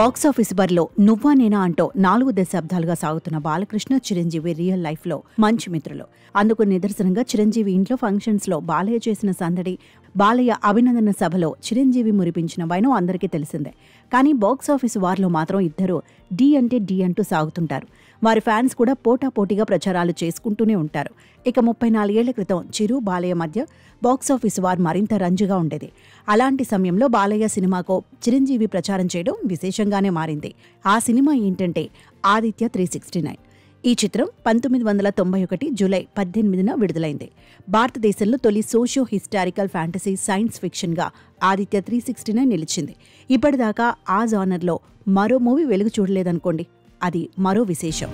Box office బరిలో నువ్వా నేనా అంటూ 4 దశాబ్దాలుగా సాగుతున్న బాలకృష్ణ చిరంజీవి రియల్ లైఫ్ లో మంచి మిత్రులు. అందుకు నిదర్శనంగా చిరంజీవి ఇంట్లో ఫంక్షన్స్ లో బాలయ్య చేసిన సందడి, బాలయ్య అభినందన సభలో చిరంజీవి మురిపించిన వైనం అందరికీ తెలిసిందే. కానీ బాక్సాఫీస్ వార్లో మాత్రం ఇద్దరు డి అంటే డి అంటూ సాగుతుంటారు. వారి ఫ్యాన్స్ కూడా పోటాపోటీగా ప్రచారాలు చేసుకుంటూనే ఉంటారు. ఇక 34 ఏళ్ల క్రితం చిరు బాలయ్య మధ్య బాక్సాఫీస్ వార్ మరింత రంజుగా ఉండేది. అలాంటి సమయంలో బాలయ్య సినిమాకు చిరంజీవి ప్రచారం చేయడం విశేషంగానే మారింది. ఆ సినిమా ఏంటంటే ఆదిత్య 369. ఈ చిత్రం 1991 జూలై 18న విడుదలైంది. భారతదేశంలో తొలి సోషియో హిస్టారికల్ ఫ్యాంటసీ సైన్స్ ఫిక్షన్గా ఆదిత్య 369 నిలిచింది. ఇప్పటిదాకా ఆ జానర్లో మరో మూవీ వెలుగు చూడలేదనుకోండి, అది మరో విశేషం.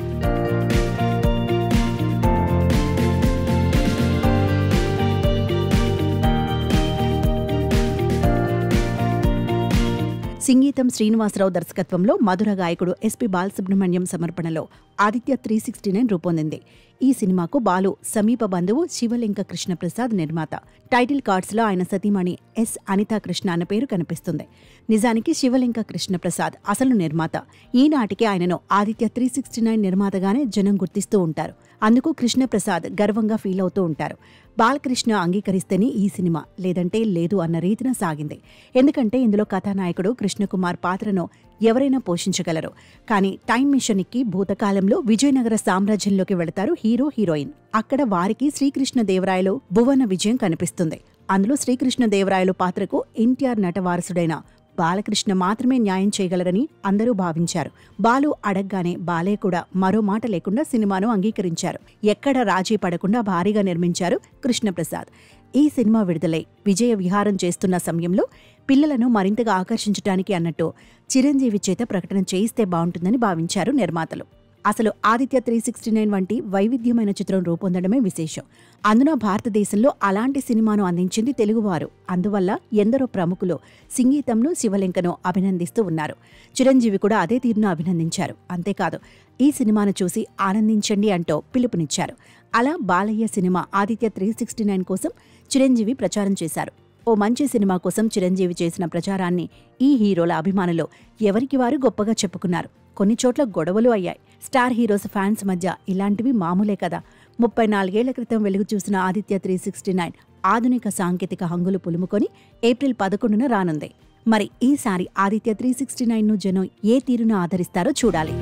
సంగీతం శ్రీనివాసరావు దర్శకత్వంలో మధుర గాయకుడు ఎస్పి బాలసుబ్రహ్మణ్యం సమర్పణలో ఆదిత్య 369 రూపొందింది. ఈ సినిమాకు బాలు సమీప బంధువు శివలింక కృష్ణప్రసాద్ నిర్మాత. టైటిల్ కార్డ్స్లో ఆయన సతీమణి ఎస్ అనితా కృష్ణ అన్న పేరు కనిపిస్తుంది. నిజానికి శివలింక కృష్ణప్రసాద్ అసలు నిర్మాత. ఈనాటికి ఆయనను ఆదిత్య 369 నిర్మాతగానే జనం గుర్తిస్తూ ఉంటారు. అందుకు కృష్ణప్రసాద్ గర్వంగా ఫీల్ అవుతూ ఉంటారు. బాలకృష్ణ అంగీకరిస్తేనే ఈ సినిమా, లేదంటే లేదు అన్న రీతిన సాగింది. ఎందుకంటే ఇందులో కథానాయకుడు కృష్ణకుమార్ పాత్రను ఎవరైనా పోషించగలరు. కానీ టైం మిషన్ ఎక్కి భూతకాలంలో విజయనగర సామ్రాజ్యంలోకి వెళతారు హీరో హీరోయిన్. అక్కడ వారికి శ్రీకృష్ణదేవరాయలు భువన విజయం కనిపిస్తుంది. అందులో శ్రీకృష్ణదేవరాయలు పాత్రకు ఎన్టీఆర్ నటవారసుడైన బాలకృష్ణ మాత్రమే న్యాయం చేయగలరని అందరూ భావించారు. బాలు అడగ్గానే బాలయ్య కూడా మరో మాట లేకుండా సినిమాను అంగీకరించారు. ఎక్కడ రాజీ పడకుండా భారీగా నిర్మించారు కృష్ణప్రసాద్. ఈ సినిమా విడుదలై విజయ విహారం చేస్తున్న సమయంలో పిల్లలను మరింతగా ఆకర్షించడానికి అన్నట్టు చిరంజీవి చేత ప్రకటన చేయిస్తే బాగుంటుందని భావించారు నిర్మాతలు. అసలు ఆదిత్య 369 వంటి వైవిధ్యమైన చిత్రం రూపొందడమే విశేషం. అందున భారతదేశంలో అలాంటి సినిమాను అందించింది తెలుగువారు. అందువల్ల ఎందరో ప్రముఖులు సంగీతంను శివలింకను అభినందిస్తూ ఉన్నారు. చిరంజీవి కూడా అదే తీరును అభినందించారు. అంతేకాదు, ఈ సినిమాను చూసి ఆనందించండి అంటూ పిలుపునిచ్చారు. అలా బాలయ్య సినిమా ఆదిత్య 369 కోసం చిరంజీవి ప్రచారం చేశారు. ఓ మంచి సినిమా కోసం చిరంజీవి చేసిన ప్రచారాన్ని ఈ హీరోల అభిమానులు ఎవరికి వారు గొప్పగా చెప్పుకున్నారు. కొన్ని చోట్ల గొడవలు అయ్యాయి. స్టార్ హీరోస్ ఫ్యాన్స్ మధ్య ఇలాంటివి మామూలే కదా. 34 ఏళ్ల క్రితం వెలుగు చూసిన ఆదిత్య 369 ఆధునిక సాంకేతిక హంగులు పులుముకొని ఏప్రిల్ 11న రానుంది. మరి ఈసారి ఆదిత్య 369ను జనం ఏ తీరును ఆదరిస్తారో చూడాలి.